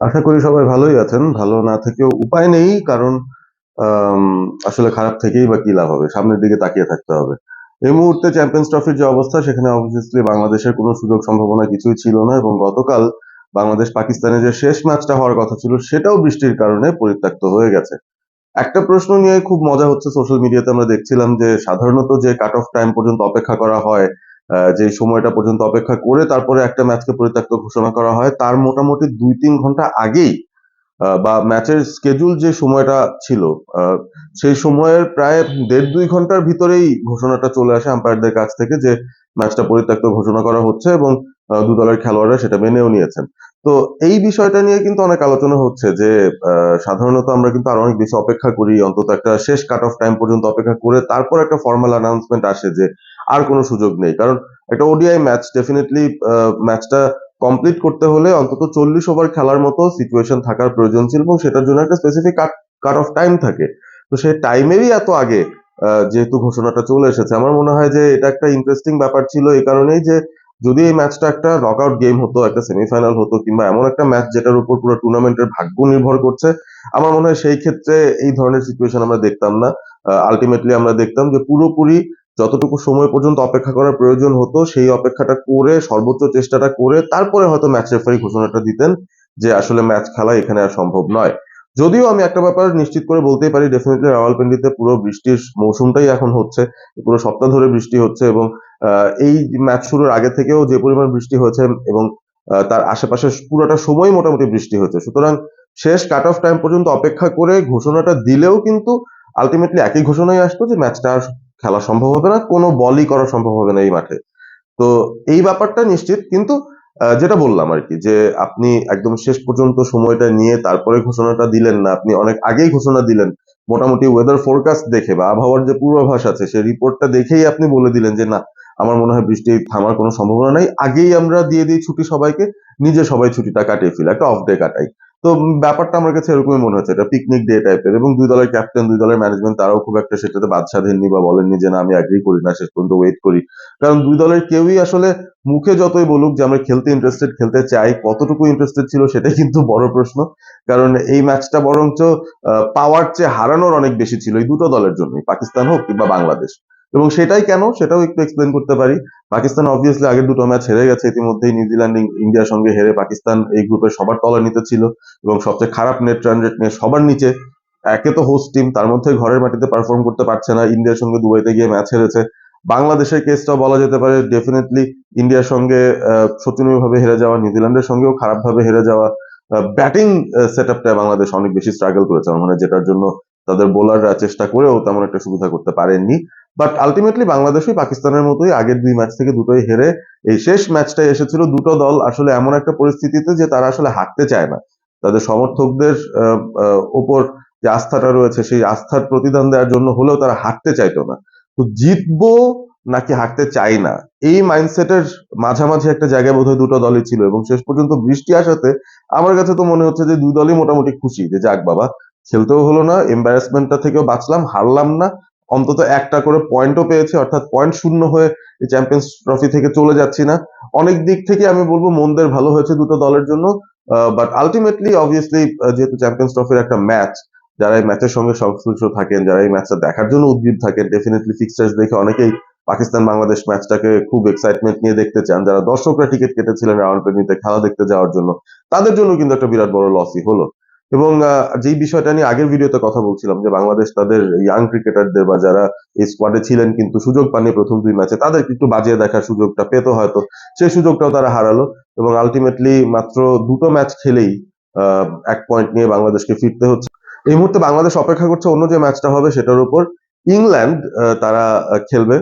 আশা করি সবাই ভালোই আছেন। ভালো না থেকেও উপায় নেই। কারণ আম আসলে খারাপ থেকেই বা কি লাভ হবে? সামনের দিকে তাকিয়ে থাকতে হবে। এই মুহূর্তে চ্যাম্পিয়ন্স ট্রফির যে অবস্থা সেখানে obviously বাংলাদেশের কোনো সুযোগ সম্ভাবনা কিছুই ছিল না এবং গতকাল বাংলাদেশ পাকিস্তানের যে শেষ ম্যাচটা হওয়ার কথা ছিল সেটাও বৃষ্টির কারণে পরিত্যক্ত হয়ে গেছে। একটা প্রশ্ন নিয়ে খুব মজা হচ্ছে সোশ্যাল মিডিয়াতে আমরা দেখছিলাম যে সাধারণত যে কাট অফ টাইম পর্যন্ত অপেক্ষা করা হয়, যে সময়টা পর্যন্ত অপেক্ষা করে তারপরে একটা ম্যাচকে পরিত্যক্ত ঘোষণা করা হয় তার মোটামুটি ২-৩ ঘন্টা আগেই বা ম্যাচের schedule যে সময়টা ছিল আ সেই সময়ের প্রায় ১.৫-২ ঘন্টার ভিতরেই ঘোষণাটা চলে আসে আম্পায়ারদের কাছ থেকে যে ম্যাচটা পরিত্যক্ত ঘোষণা করা হচ্ছে এবং ২ দলের খেলোয়াড়রা সেটা মেনেও নিয়েছেন। তো এই বিষয়টা নিয়ে কিন্তু অনেক আলোচনা হচ্ছে যে আ সাধারণত আমরা কিন্তু আরো অনেক বেশি অপেক্ষা করি। অন্তত একটা শেষ কাট অফ টাইম পর্যন্ত অপেক্ষা করে তারপর একটা ফরমাল অ্যানাউন্সমেন্ট আসে যে আর কোন সুযোগ নেই। কারণ একটা ওডিআই ম্যাচ ডেফিনিটলি ম্যাচটা কমপ্লিট করতে হলে অন্তত ৪০ ওভার খেলার মতো সিচুয়েশন থাকার প্রয়োজন ছিল এবং সেটার জন্য একটা স্পেসিফিক কাট অফ টাইম থাকে। তো সেই টাইমেরই এত আগে যেহেতু ঘোষণাটা চলে এসেছে, আমার মনে হয় যে এটা একটা ইন্টারেস্টিং ব্যাপার ছিল এই কারণেই যে যদি এই ম্যাচটা একটা নকআউট গেম হতো, একটা সেমিফাইনাল হতো কিংবা এমন একটা ম্যাচ যেটার উপর পুরো টুর্নামেন্টের ভাগ্য নির্ভর করছে, আমার মনে হয় সেই ক্ষেত্রে এই ধরনের সিচুয়েশন আমরা দেখতাম না। আল্টিমেটলি আমরা দেখতাম যে পুরোপুরি যতটুকু সময় পর্যন্ত অপেক্ষা করার প্রয়োজন হতো সেই অপেক্ষাটা করে সর্বোচ্চ চেষ্টাটা করে তারপরে হয়তো ম্যাচ রেফারি ঘোষণাটা দিতেন যে আসলে ম্যাচ খেলা এখানে আর সম্ভব নয়। যদিও আমি একটা ব্যাপার নিশ্চিত করে বলতেই পারি ডেফিনিটলি রাওয়ালপিন্ডিতে পুরো বৃষ্টির মৌসুমটাই এখন হচ্ছে। পুরো সপ্তাহ ধরে বৃষ্টি হচ্ছে এবং এই ম্যাচ শুরুর আগে থেকেও যে পরিমাণ বৃষ্টি হয়েছে এবং তার আশেপাশে পুরোটা সময় মোটামুটি বৃষ্টি হয়েছে। সুতরাং শেষ কাট অফ টাইম পর্যন্ত অপেক্ষা করে ঘোষণাটা দিলেও কিন্তু আল্টিমেটলি একই ঘোষণাই আসতো যে ম্যাচটা আর খেলা সম্ভব হবে না। কোনো বলই করা সম্ভব হবে না এই মাঠে। তো এই ব্যাপারটা নিশ্চিত। কিন্তু যেটা বললাম আরকি যে আপনি একদম শেষ পর্যন্ত সময়টা নিয়ে তারপরে ঘোষণাটা দিলেন না। আপনি অনেক আগেই ঘোষণা দিলেন। মোটামুটি ওয়েদার ফোরকাস্ট দেখে বা আবহাওয়ার যে পূর্বাভাস আছে সেই রিপোর্টটা দেখেই আপনি বলে দিলেন যে, "না, আমার মনে হয় বৃষ্টি থামার কোনো সম্ভাবনা নাই। আগেই আমরা দিয়ে দেই ছুটি সবাইকে। নিজে সবাই ছুটিটা কাটিয়ে ফেলি। একটা অফ ডে কাটাই।" তো ব্যাপারটা আমার কাছে এরকমই মনে হচ্ছে। এটা পিকনিক ডে টাইপের এবং ২ দলের ক্যাপ্টেন, ২ দলের ম্যানেজমেন্ট তারাও খুব একটা সেটাতে বাদ সাধেননি বা বলেননি যে, "না, আমি এগ্রি করি না। শেষ পর্যন্ত ওয়েট করি।" কারণ ২ দলের কেউই আসলে মুখে যতই বলুক যে আমরা খেলতে ইন্টারেস্টেড, খেলতে চাই, কতটুকু ইন্টারেস্টেড ছিল সেটাই কিন্তু বড় প্রশ্ন। কারণ এই ম্যাচটা বরঞ্চ পাওয়ার চেয়ে হারানোর অনেক বেশি ছিল এই দুটো দলের জন্যই। পাকিস্তান হোক কিংবা বাংলাদেশ। এবং সেটাই কেন সেটাও একটু এক্সপ্লেইন করতে পারি। পাকিস্তান obviously আগের দুটো ম্যাচ হেরে গেছে ইতিমধ্যেই নিউজিল্যান্ড, ইন্ডিয়ার সঙ্গে হেরে পাকিস্তান এই গ্রুপের সবার তলানিতে ছিল এবং সবচেয়ে খারাপ নেট রান রেট নিয়ে সবার নিচে। একে তো হোস্ট টিম তার মধ্যে ঘরের মাটিতে পারফর্ম করতে পারছে না। ইন্ডিয়ার সঙ্গে দুবাইতে গিয়ে ম্যাচ হেরেছে। বাংলাদেশের কেসটাও বলা যেতে পারে ডেফিনিটলি ইন্ডিয়ার সঙ্গে শোচনীয়ভাবে হেরে যাওয়া, নিউজিল্যান্ডের সঙ্গেও খারাপভাবে হেরে যাওয়া। ব্যাটিং সেটআপটায় বাংলাদেশ অনেক বেশি স্ট্রাগল করেছে আমার মনে হয় যেটার জন্য তাদের বোলাররা চেষ্টা করেও তেমন একটা সুবিধা করতে পারেননি। বাট আল্টিমেটলি বাংলাদেশই পাকিস্তানের মতোই আগের ২ ম্যাচ থেকে দুটোই হেরে এই শেষ ম্যাচটায় এসেছিল দুটো দল আসলে এমন একটা পরিস্থিতিতে যে তারা আসলে হারতে চায় না। তাদের সমর্থকদের আ আ উপর যে আস্থাটা রয়েছে সেই আস্থার প্রতিদান দেওয়ার জন্য হলেও তারা হারতে চাইতো না। তো জিতবো নাকি হারতে চাই না এই মাইন্ডসেটের মাঝামাঝি একটা জায়গায় বোধহয় দুটো দলই ছিল এবং শেষ পর্যন্ত বৃষ্টি আসাতে আমার কাছে তো মনে হচ্ছে যে ২ দলই মোটামুটি খুশি যে যাক বাবা খেলতেও হলো না, এম্বারাসমেন্টটা থেকেও বাঁচলাম, হারলাম না। অন্তত একটা করে পয়েন্টও পেয়েছি অর্থাৎ পয়েন্ট শূন্য হয়ে এই চ্যাম্পিয়ন্স ট্রফি থেকে চলে যাচ্ছি না। অনেক দিক থেকে আমি বলব মনদের ভালো হয়েছে দুটো দলের জন্য। বাট আল্টিমেটলি obviously যেহেতু চ্যাম্পিয়ন্স ট্রফির একটা ম্যাচ, যারা এই ম্যাচের সঙ্গে সংশ্লিষ্ট থাকেন, যারা এই ম্যাচটা দেখার জন্য উদগ্রীব থাকেন ডেফিনিটলি ফিক্সচার্স দেখে অনেকেই পাকিস্তান বাংলাদেশ ম্যাচটাকে খুব এক্সাইটমেন্ট নিয়ে দেখতে চান। যারা দর্শকরা টিকেট কেটেছিলেন রাওয়ালপিন্ডিতে খেলা দেখতে যাওয়ার জন্য, তাদের জন্য কিন্তু একটা বিরাট বড় লসই হলো। এবং যেই বিষয়টা নিয়ে আগের ভিডিওতে কথা বলছিলাম যে বাংলাদেশ তাদের ইয়াং ক্রিকেটারদের বা যারা এই স্কোয়াডে ছিলেন কিন্তু সুযোগ পাননি প্রথম ২ ম্যাচে তাদেরকে একটু বাজিয়ে দেখার সুযোগটা পেত হয়তো। সেই সুযোগটাও তারা হারালো এবং আল্টিমেটলি মাত্র ২ টো ম্যাচ খেলেই আ ১ পয়েন্ট নিয়ে বাংলাদেশকে ফিরতে হচ্ছে। এই মুহূর্তে বাংলাদেশ অপেক্ষা করছে অন্য যে ম্যাচটা হবে সেটার উপর। ইংল্যান্ড তারা খেলবে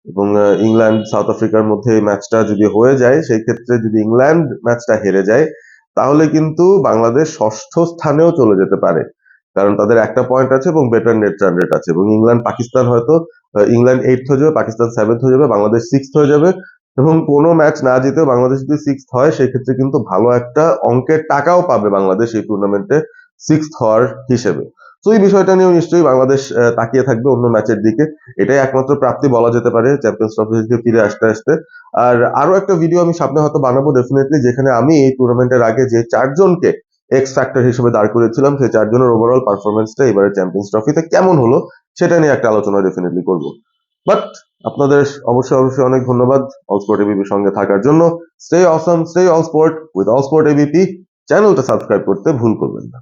এবং ইংল্যান্ড সাউথ আফ্রিকার মধ্যে এই ম্যাচটা যদি হয়ে যায় সেই ক্ষেত্রে যদি ইংল্যান্ড ম্যাচটা হেরে যায় তাহলে কিন্তু বাংলাদেশ ৬ষ্ঠ স্থানেও চলে যেতে পারে। কারণ তাদের একটা পয়েন্ট আছে এবং বেটার নেট রান রেট আছে এবং ইংল্যান্ড পাকিস্তান হয়তো ইংল্যান্ড 8th হয়ে যাবে, পাকিস্তান 7th হয়ে যাবে, বাংলাদেশ 6th হয়ে যাবে এবং কোনো ম্যাচ না জিতেও বাংলাদেশ যদি 6th হয় সেক্ষেত্রে কিন্তু ভালো একটা অঙ্কের টাকাও পাবে বাংলাদেশ এই টুর্নামেন্টে 6th হওয়ার হিসেবে। তো এই বিষয়টা নিয়েও নিশ্চয়ই বাংলাদেশ তাকিয়ে থাকবে অন্য ম্যাচের দিকে। এটাই একমাত্র প্রাপ্তি বলা যেতে পারে চ্যাম্পিয়ন্স ট্রফি থেকে ফিরে আসতে। আর আরো একটা ভিডিও আমি সামনে হয়তো বানাবো ডেফিনিটলি যেখানে আমি এই টুর্নামেন্টের আগে যে ৪ জনকে এক্স ফ্যাক্টর হিসেবে দাঁড় করেছিলাম, সেই চারজনের ওভারঅল পারফরমেন্সটা এবারে চ্যাম্পিয়ন্স ট্রফিতে কেমন হলো সেটা নিয়ে একটা আলোচনা ডেফিনেটলি করব। বাট আপনাদের অবশ্যই অনেক ধন্যবাদ অল স্পোর্ট এবিপির সঙ্গে থাকার জন্য। Stay Assam, stay all sport with all sport ABP. চ্যানেলটা সাবস্ক্রাইব করতে ভুল করবেন না।